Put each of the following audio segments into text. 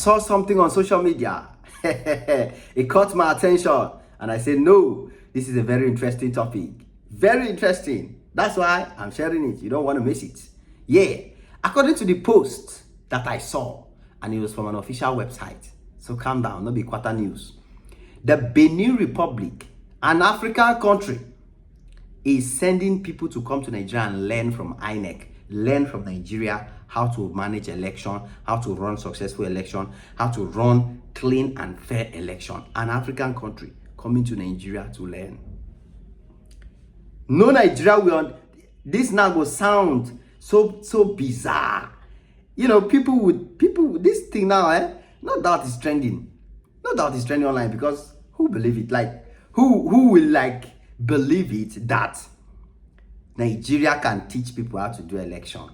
saw something on social media. It caught my attention. And I said, no, this is a very interesting topic. Very interesting. That's why I'm sharing it. You don't want to miss it. Yeah. According to the post that I saw, and it was from an official website. So calm down, not be quarter news. The Benin Republic, an African country, is sending people to come to Nigeria and learn from INEC, learn from Nigeria how to manage election, how to run successful election, how to run clean and fair election. An African country coming to Nigeria to learn. No Nigeria this now will sound so bizarre. You know, people this thing now, no doubt is trending. No doubt it's trending online, because who believe it? Like, who will like believe it that Nigeria can teach people how to do election?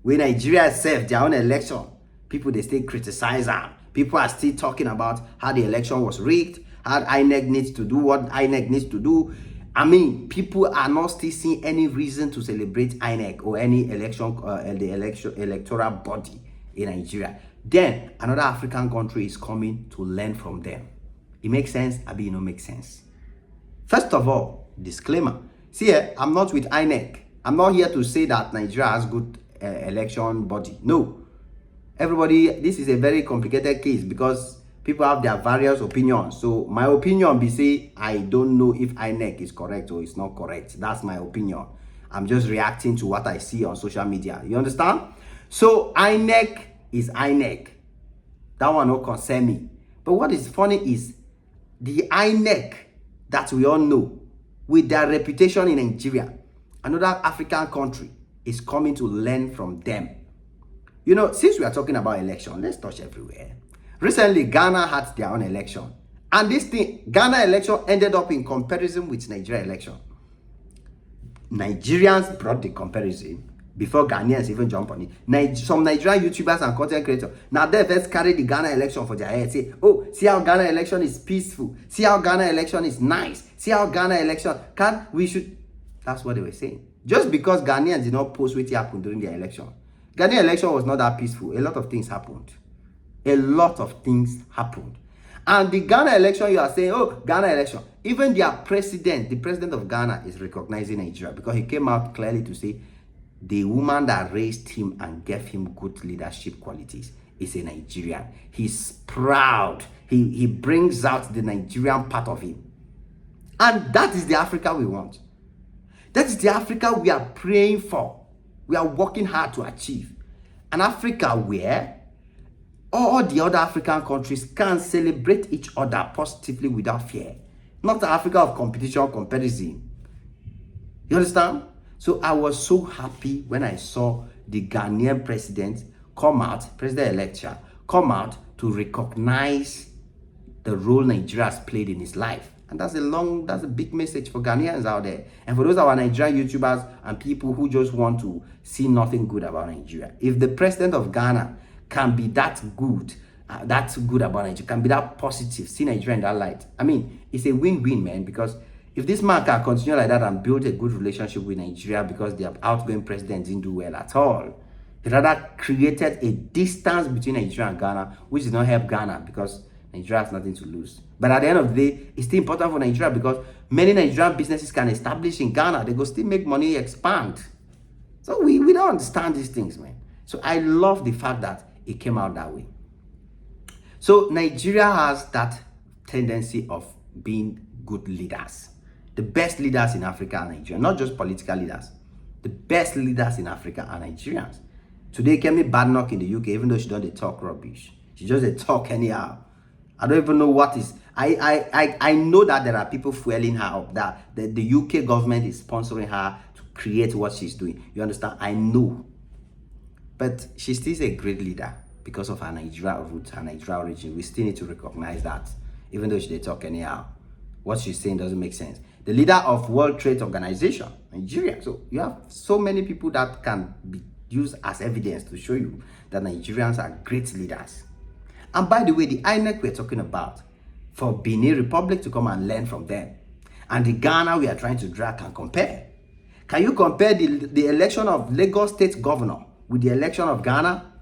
When Nigeria itself, their own election, people, they still criticize them. People are still talking about how the election was rigged, how INEC needs to do what INEC needs to do. I mean, people are not still seeing any reason to celebrate INEC or any electoral body in Nigeria. Then another African country is coming to learn from them. It makes sense? Abi, it don't make sense. First of all, disclaimer. See, I'm not with INEC. I'm not here to say that Nigeria has good election body. No. Everybody, this is a very complicated case because people have their various opinions. So my opinion be say, I don't know if INEC is correct or it's not correct. That's my opinion. I'm just reacting to what I see on social media. You understand? So INEC is INEC. That one don't concern me. But what is funny is the INEC that we all know, with their reputation in Nigeria, another African country is coming to learn from them. You know, since we are talking about election, let's touch everywhere. Recently, Ghana had their own election. And this thing, Ghana election ended up in comparison with Nigeria election. Nigerians brought the comparison before Ghanaians even jump on it. Some Nigerian YouTubers and content creators, now they first carry the Ghana election for their head. Say, oh, see how Ghana election is peaceful. See how Ghana election is nice. See how Ghana election, that's what they were saying. Just because Ghanaians did not post what happened during the election. Ghana election was not that peaceful. A lot of things happened. A lot of things happened. And the Ghana election, you are saying, oh, Ghana election. Even their president, the president of Ghana, is recognizing Nigeria because he came out clearly to say the woman that raised him and gave him good leadership qualities is a Nigerian. He's proud. He brings out the Nigerian part of him. And that is the Africa we want. That is the Africa we are praying for. We are working hard to achieve. An Africa where all the other African countries can celebrate each other positively without fear. Not an Africa of competition, comparison. You understand? So I was so happy when I saw the Ghanaian president come out, president-elect, come out to recognize the role Nigeria has played in his life. And that's a big message for Ghanaians out there. And for those of our Nigerian YouTubers and people who just want to see nothing good about Nigeria. If the president of Ghana can be that good about Nigeria, can be that positive, see Nigeria in that light. I mean, it's a win-win, man, because if this man can continue like that and build a good relationship with Nigeria because the outgoing president didn't do well at all, he rather created a distance between Nigeria and Ghana, which did not help Ghana because Nigeria has nothing to lose. But at the end of the day, it's still important for Nigeria because many Nigerian businesses can establish in Ghana. They go still make money, expand. So we don't understand these things, man. So I love the fact that it came out that way. So Nigeria has that tendency of being good leaders. The best leaders in Africa are Nigerians, not just political leaders. The best leaders in Africa are Nigerians. Today, Kemi Badenoch in the UK, even though she don't talk rubbish, she just talk anyhow. I don't even know what is. I know that there are people fueling her up, that the UK government is sponsoring her to create what she's doing. You understand? I know. But she still is a great leader because of her Nigeria roots, her Nigeria origin. We still need to recognize that, even though she talk anyhow. What she's saying doesn't make sense. The leader of World Trade Organization, Nigeria. So you have so many people that can be used as evidence to show you that Nigerians are great leaders. And by the way, the INEC we're talking about, for Benin Republic to come and learn from them. And the Ghana we are trying to drag and compare. Can you compare the election of Lagos State Governor with the election of Ghana?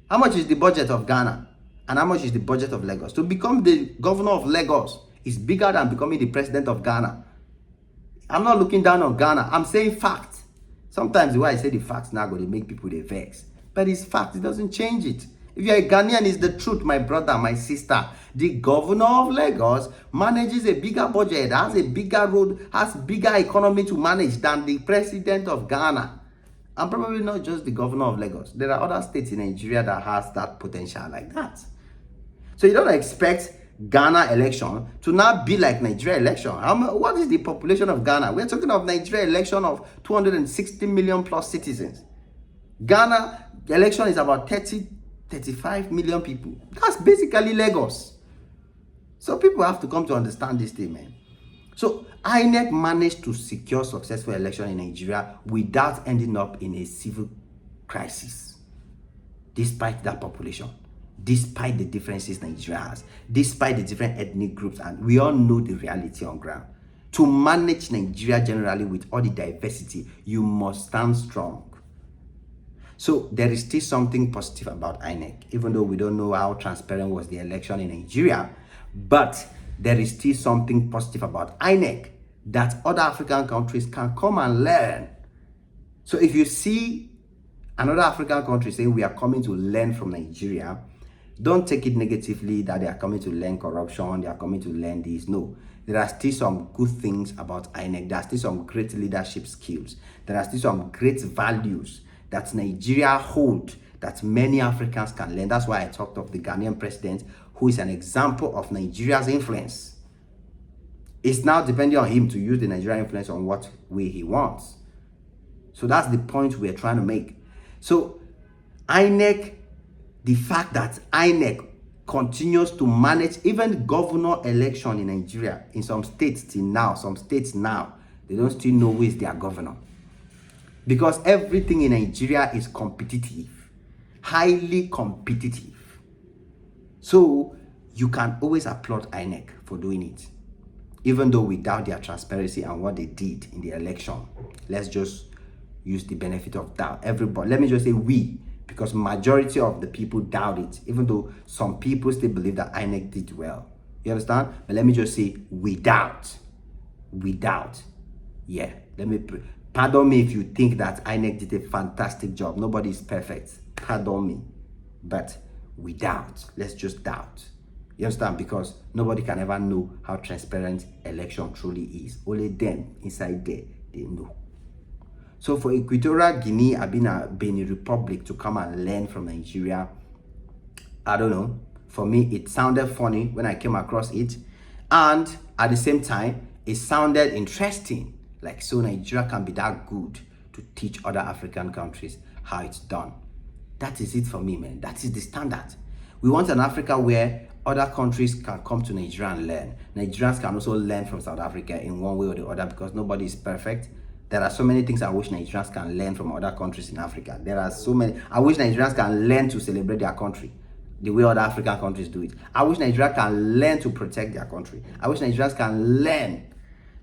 How much is the budget of Ghana? And how much is the budget of Lagos? To become the governor of Lagos is bigger than becoming the president of Ghana. I'm not looking down on Ghana. I'm saying fact. Sometimes the way I say the facts now going to make people they vex. But it's fact. It doesn't change it. If you're a Ghanaian, it's the truth, my brother, my sister. The governor of Lagos manages a bigger budget, has a bigger road, has bigger economy to manage than the president of Ghana. And probably not just the governor of Lagos. There are other states in Nigeria that has that potential like that. So you don't expect Ghana election to now be like Nigeria election. What is the population of Ghana? We're talking of Nigeria election of 260 million plus citizens. Ghana election is about 35 million people. That's basically Lagos. So people have to come to understand this thing, man. So INEC managed to secure successful election in Nigeria without ending up in a civil crisis, despite that population, despite the differences Nigeria has, despite the different ethnic groups, and we all know the reality on ground. To manage Nigeria generally with all the diversity, you must stand strong. So there is still something positive about INEC, even though we don't know how transparent was the election in Nigeria, but there is still something positive about INEC that other African countries can come and learn. So if you see another African country saying we are coming to learn from Nigeria, don't take it negatively that they are coming to learn corruption, they are coming to learn this. No, there are still some good things about INEC. There are still some great leadership skills. There are still some great values that Nigeria hold that many Africans can learn. That's why I talked of the Ghanaian president, who is an example of Nigeria's influence. It's now depending on him to use the Nigerian influence on what way he wants. So that's the point we're trying to make. So INEC, the fact that INEC continues to manage even governor election in Nigeria, in some states till now, they don't still know who is their governor. Because everything in Nigeria is competitive, highly competitive. So you can always applaud INEC for doing it, even though we doubt their transparency and what they did in the election. Let's just use the benefit of doubt. Everybody, let me just say we, because majority of the people doubt it, even though some people still believe that INEC did well. You understand? But let me just say we doubt. Yeah, pardon me if you think that INEC did a fantastic job. Nobody is perfect. Pardon me. But we doubt. Let's just doubt. You understand? Because nobody can ever know how transparent election truly is. Only them inside there, they know. So for Equatorial Guinea, Benin Republic to come and learn from Nigeria, I don't know. For me, it sounded funny when I came across it. And at the same time, it sounded interesting. Like, so Nigeria can be that good to teach other African countries how it's done. That is it for me, man. That is the standard. We want an Africa where other countries can come to Nigeria and learn. Nigerians can also learn from South Africa in one way or the other, because nobody is perfect. There are so many things I wish Nigerians can learn from other countries in Africa. There are so many. I wish Nigerians can learn to celebrate their country the way other African countries do it. I wish Nigeria can learn to protect their country. I wish Nigerians can learn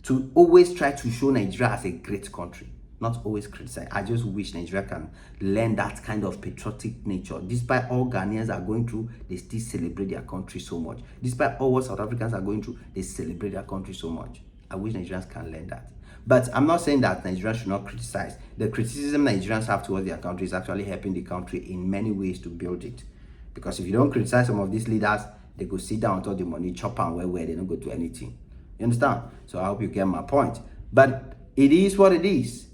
to always try to show Nigeria as a great country, not always criticize. I just wish Nigeria can learn that kind of patriotic nature. Despite all Ghanaians are going through, they still celebrate their country so much. Despite all what South Africans are going through, they celebrate their country so much. I wish Nigerians can learn that. But I'm not saying that Nigerians should not criticize. The criticism Nigerians have towards their country is actually helping the country in many ways to build it. Because if you don't criticize some of these leaders, they go sit down until the money chop and where they don't go to anything. You understand? So I hope you get my point. But it is what it is.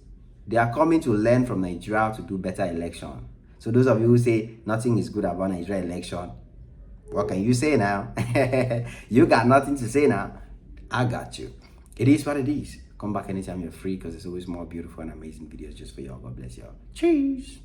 They are coming to learn from Nigeria to do better election. So those of you who say nothing is good about Nigeria election, what can you say now? You got nothing to say now. I got you. It is what it is. Come back anytime you're free, because there's always more beautiful and amazing videos just for y'all. God bless y'all. Cheers.